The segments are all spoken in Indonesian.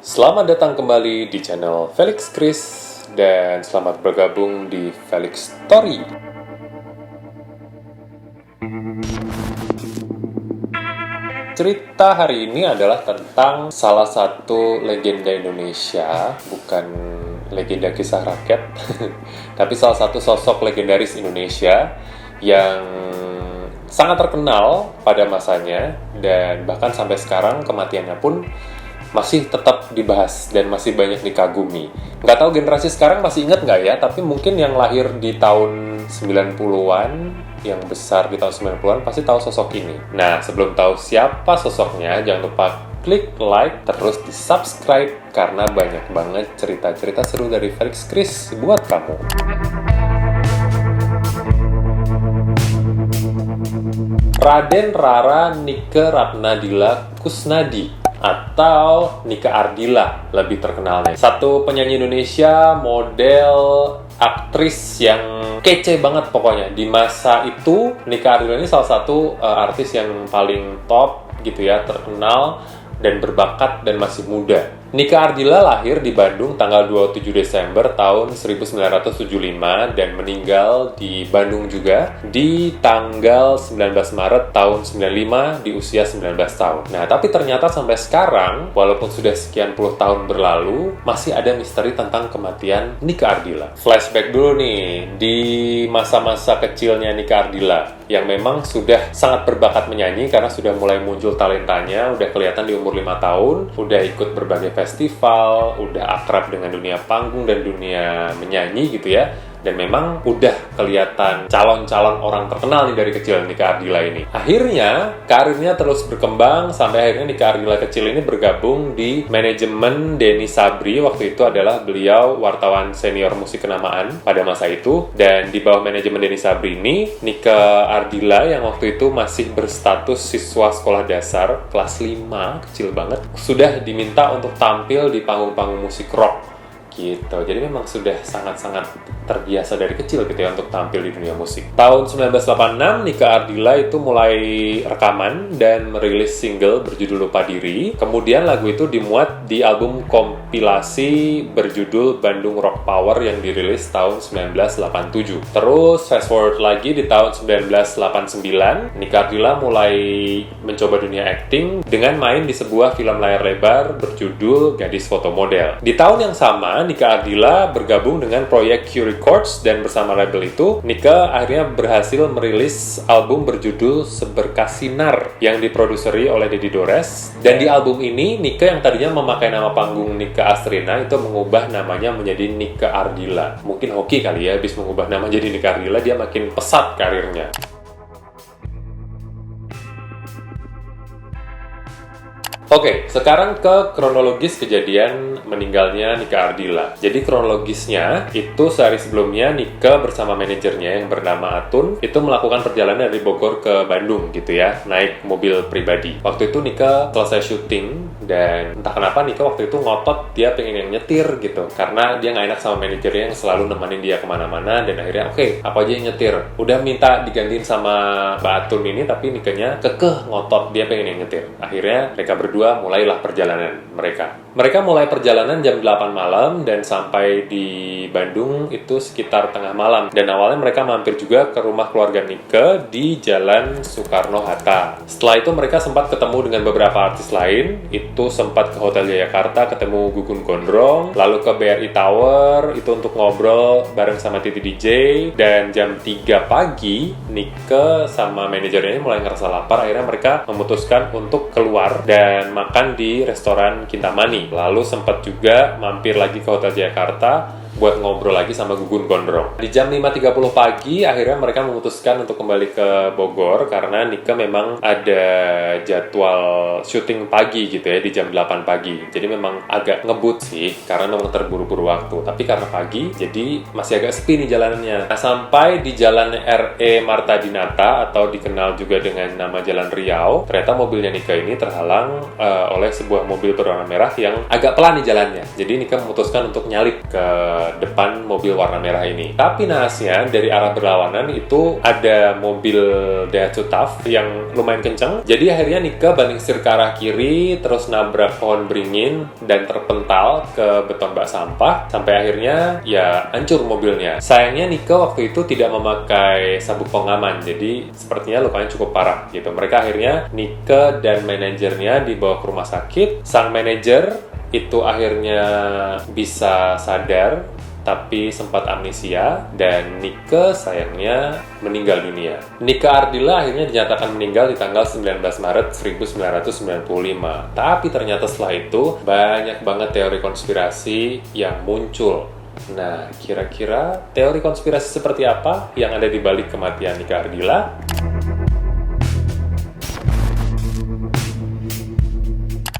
Selamat datang kembali di channel Felix Chris dan selamat bergabung di Felix Story. Cerita hari ini adalah tentang salah satu legenda Indonesia, bukan legenda kisah rakyat, tapi salah satu sosok legendaris Indonesia yang sangat terkenal pada masanya dan bahkan sampai sekarang kematiannya pun masih tetap dibahas dan masih banyak dikagumi. Nggak tahu generasi sekarang masih ingat nggak ya, tapi mungkin yang lahir di tahun 90-an, yang besar di tahun 90-an pasti tahu sosok ini. Nah, sebelum tahu siapa sosoknya, jangan lupa klik like, terus di subscribe, karena banyak banget cerita-cerita seru dari Felix Chris buat kamu. Raden Rara Nike Ratnadila Kusnadi atau Nike Ardila lebih terkenalnya. Satu penyanyi Indonesia, model, aktris yang kece banget pokoknya. Di masa itu, Nike Ardila ini salah satu artis yang paling top gitu ya, terkenal dan berbakat dan masih muda. Nike Ardila lahir di Bandung tanggal 27 Desember tahun 1975 dan meninggal di Bandung juga di tanggal 19 Maret tahun 95 di usia 19 tahun. Nah, tapi ternyata sampai sekarang, walaupun sudah sekian puluh tahun berlalu, masih ada misteri tentang kematian Nike Ardila. Flashback dulu nih, di masa-masa kecilnya Nike Ardila, yang memang sudah sangat berbakat menyanyi karena sudah mulai muncul talentanya, udah kelihatan di umur 5 tahun, udah ikut berbagai festival, udah akrab dengan dunia panggung dan dunia menyanyi gitu ya. Dan memang udah kelihatan calon-calon orang terkenal nih dari kecil Nike Ardila ini. Akhirnya, karirnya terus berkembang sampai akhirnya Nike Ardila kecil ini bergabung di manajemen Denny Sabri. Waktu itu adalah beliau wartawan senior musik kenamaan pada masa itu. Dan di bawah manajemen Denny Sabri ini, Nike Ardila yang waktu itu masih berstatus siswa sekolah dasar kelas 5, kecil banget, sudah diminta untuk tampil di panggung-panggung musik rock gitu. Jadi memang sudah sangat-sangat terbiasa dari kecil gitu ya untuk tampil di dunia musik. Tahun 1986 Nike Ardila itu mulai rekaman dan merilis single berjudul Lupa Diri. Kemudian lagu itu dimuat di album kompilasi berjudul Bandung Rock Power yang dirilis tahun 1987. Terus fast forward lagi di tahun 1989, Nike Ardila mulai mencoba dunia acting dengan main di sebuah film layar lebar berjudul Gadis Foto Model. Di tahun yang sama Nike Ardila bergabung dengan proyek Q Records dan bersama label itu, Nike akhirnya berhasil merilis album berjudul Seberkas Sinar yang diproduseri oleh Deddy Dores. Dan di album ini, Nike yang tadinya memakai nama panggung Nike Astrina itu mengubah namanya menjadi Nike Ardila. Mungkin hoki kali ya, habis mengubah nama jadi Nike Ardila, dia makin pesat karirnya. Oke, sekarang ke kronologis kejadian meninggalnya Nike Ardila. Jadi kronologisnya, itu sehari sebelumnya Nike bersama manajernya yang bernama Atun itu melakukan perjalanan dari Bogor ke Bandung gitu ya, naik mobil pribadi. Waktu itu Nike selesai syuting dan entah kenapa Nike waktu itu ngotot dia pengen yang nyetir gitu, karena dia nggak enak sama manajernya yang selalu nemenin dia kemana-mana. Dan akhirnya oke, apa aja yang nyetir. Udah minta digantiin sama Mbak Atun ini, tapi Nike-nya kekeh ngotot dia pengen yang nyetir. Akhirnya mereka berdua mulailah perjalanan mereka. Mereka mulai perjalanan jam 8 malam dan sampai di Bandung itu sekitar tengah malam. Dan awalnya mereka mampir juga ke rumah keluarga Nike di Jalan Soekarno-Hatta. Setelah itu mereka sempat ketemu dengan beberapa artis lain. Itu sempat ke Hotel Jayakarta ketemu Gugun Gondrong, lalu ke BRI Tower itu untuk ngobrol bareng sama Titi DJ. Dan jam 3 pagi Nike sama manajernya mulai ngerasa lapar. Akhirnya mereka memutuskan untuk keluar dan makan di restoran Kintamani. Lalu sempat juga mampir lagi ke Hotel Jayakarta buat ngobrol lagi sama Gugun Gondrong. Di jam 5.30 pagi, akhirnya mereka memutuskan untuk kembali ke Bogor karena Nike memang ada jadwal syuting pagi gitu ya, di jam 8 pagi. Jadi memang agak ngebut sih, karena memang terburu-buru waktu. Tapi karena pagi, jadi masih agak sepi nih jalannya. Nah, sampai di jalan R.E. Marta Dinata, atau dikenal juga dengan nama Jalan Riau, ternyata mobilnya Nike ini terhalang oleh sebuah mobil berwarna merah yang agak pelan di jalannya. Jadi Nike memutuskan untuk nyalip ke depan mobil warna merah ini. Tapi nahasnya dari arah berlawanan itu ada mobil Daihatsu TAF yang lumayan kenceng. Jadi akhirnya Nike banting setir ke arah kiri, terus nabrak pohon beringin dan terpental ke beton bak sampah sampai akhirnya ya hancur mobilnya. Sayangnya Nike waktu itu tidak memakai sabuk pengaman, jadi sepertinya lukanya cukup parah gitu. Mereka akhirnya Nike dan manajernya dibawa ke rumah sakit. Sang manajer itu akhirnya bisa sadar tapi sempat amnesia, dan Nike sayangnya meninggal dunia. Nike Ardila akhirnya dinyatakan meninggal di tanggal 19 Maret 1995. Tapi ternyata setelah itu banyak banget teori konspirasi yang muncul. Nah, kira-kira teori konspirasi seperti apa yang ada di balik kematian Nike Ardila?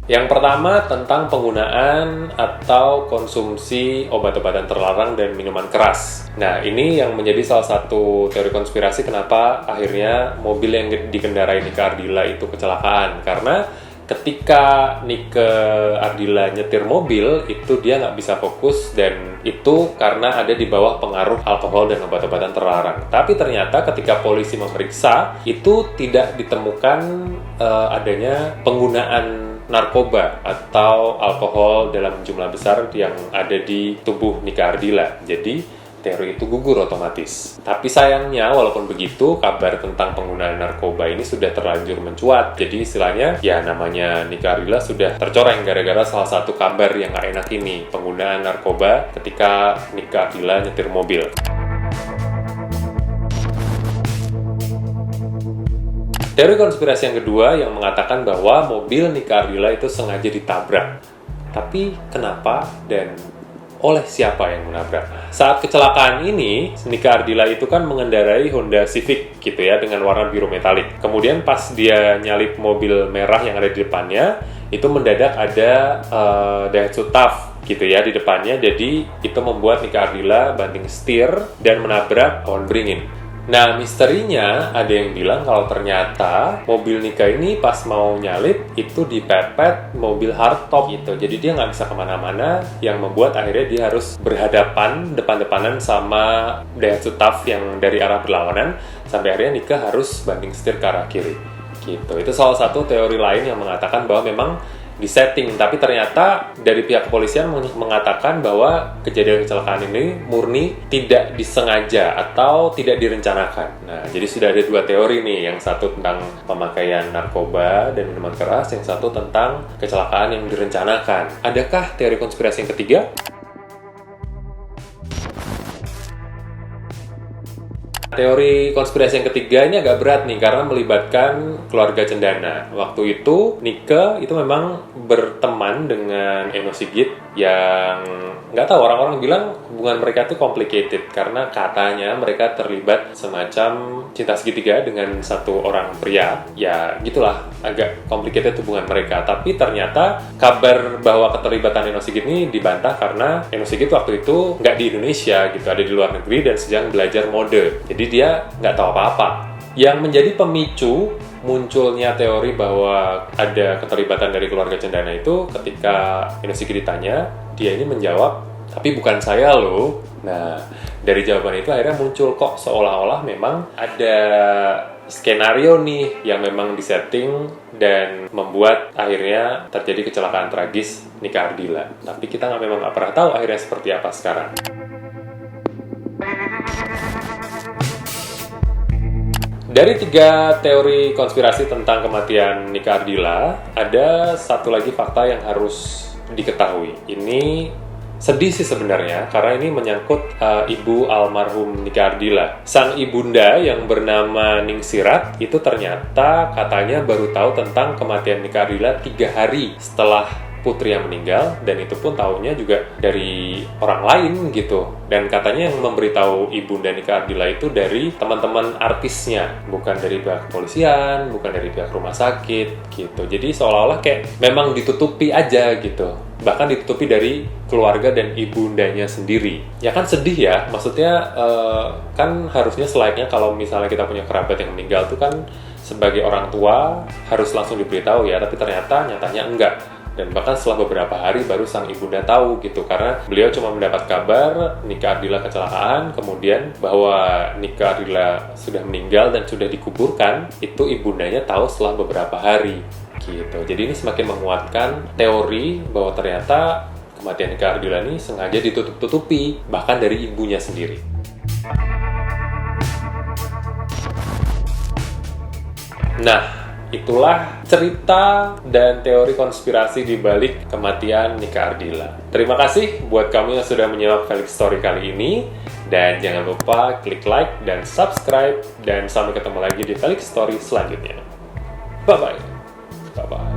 Yang pertama tentang penggunaan atau konsumsi obat-obatan terlarang dan minuman keras. Nah, ini yang menjadi salah satu teori konspirasi kenapa akhirnya mobil yang dikendarai Nike Ardila itu kecelakaan. Karena ketika Nike Ardila nyetir mobil, itu dia nggak bisa fokus, dan itu karena ada di bawah pengaruh alkohol dan obat-obatan terlarang. Tapi ternyata ketika polisi memeriksa, itu tidak ditemukan adanya penggunaan narkoba atau alkohol dalam jumlah besar yang ada di tubuh Nike Ardila. Jadi teori itu gugur otomatis. Tapi sayangnya walaupun begitu, kabar tentang penggunaan narkoba ini sudah terlanjur mencuat. Jadi istilahnya ya namanya Nike Ardila sudah tercoreng gara-gara salah satu kabar yang gak enak ini, penggunaan narkoba ketika Nike Ardila nyetir mobil. Teori konspirasi yang kedua yang mengatakan bahwa mobil Nike Ardila itu sengaja ditabrak. Tapi kenapa dan oleh siapa yang menabrak? Saat kecelakaan ini, Nike Ardila itu kan mengendarai Honda Civic gitu ya, dengan warna biru metalik. Kemudian pas dia nyalip mobil merah yang ada di depannya, itu mendadak ada Daihatsu TAF gitu ya di depannya. Jadi itu membuat Nike Ardila banting setir dan menabrak pohon beringin. Nah, misterinya ada yang bilang kalau ternyata mobil Nike ini pas mau nyalip itu dipepet mobil hardtop gitu. Jadi dia nggak bisa kemana-mana, yang membuat akhirnya dia harus berhadapan depan-depanan sama Daihatsu TAF yang dari arah berlawanan, sampai akhirnya Nike harus banting setir ke arah kiri gitu. Itu salah satu teori lain yang mengatakan bahwa memang disetting, tapi ternyata dari pihak kepolisian mengatakan bahwa kejadian kecelakaan ini murni tidak disengaja atau tidak direncanakan. Nah, jadi sudah ada dua teori nih, yang satu tentang pemakaian narkoba dan minuman keras, yang satu tentang kecelakaan yang direncanakan. Adakah teori konspirasi yang ketiga? Teori konspirasi yang ketiga ini agak berat nih, karena melibatkan keluarga cendana. Waktu itu Nike itu memang berteman dengan Eno Sigit, yang nggak tahu, orang-orang bilang hubungan mereka itu complicated karena katanya mereka terlibat semacam cinta segitiga dengan satu orang pria. Ya gitulah, agak complicated hubungan mereka. Tapi ternyata kabar bahwa keterlibatan Eno Sigit ini dibantah karena Eno Sigit waktu itu nggak di Indonesia gitu, ada di luar negeri dan sedang belajar mode. Jadi dia nggak tahu apa-apa. Yang menjadi pemicu munculnya teori bahwa ada keterlibatan dari keluarga cendana itu ketika Eno Sigit ditanya, dia ini menjawab, tapi bukan saya loh. Nah, dari jawaban itu akhirnya muncul kok seolah-olah memang ada skenario nih yang memang disetting dan membuat akhirnya terjadi kecelakaan tragis Nike Ardila. Tapi kita memang nggak pernah tahu akhirnya seperti apa sekarang. Dari 3 teori konspirasi tentang kematian Nike Ardila, ada satu lagi fakta yang harus diketahui. Ini sedih sih sebenarnya, karena ini menyangkut ibu almarhum Nike Ardila. Sang ibunda yang bernama Ningsirat itu ternyata katanya baru tahu tentang kematian Nike Ardila 3 hari setelah putri yang meninggal, dan itu pun tahunya juga dari orang lain gitu. Dan katanya yang memberitahu ibunda Nike Ardila itu dari teman-teman artisnya, bukan dari pihak kepolisian, bukan dari pihak rumah sakit gitu. Jadi seolah-olah kayak memang ditutupi aja gitu, bahkan ditutupi dari keluarga dan ibundanya sendiri. Ya kan sedih ya, maksudnya kan harusnya selayaknya kalau misalnya kita punya kerabat yang meninggal tuh kan sebagai orang tua harus langsung diberitahu ya, tapi ternyata nyatanya enggak. dan bahkan setelah beberapa hari baru sang ibunda tahu gitu, karena beliau cuma mendapat kabar Nike Ardila kecelakaan, kemudian bahwa Nike Ardila sudah meninggal dan sudah dikuburkan, itu ibundanya tahu setelah beberapa hari gitu. Jadi ini semakin menguatkan teori bahwa ternyata kematian Nike Ardila ini sengaja ditutup-tutupi bahkan dari ibunya sendiri. Nah, itulah cerita dan teori konspirasi di balik kematian Nike Ardila. Terima kasih buat kamu yang sudah menyimak Felix Story kali ini. Dan jangan lupa klik like dan subscribe. Dan sampai ketemu lagi di Felix Story selanjutnya. Bye-bye. Bye-bye.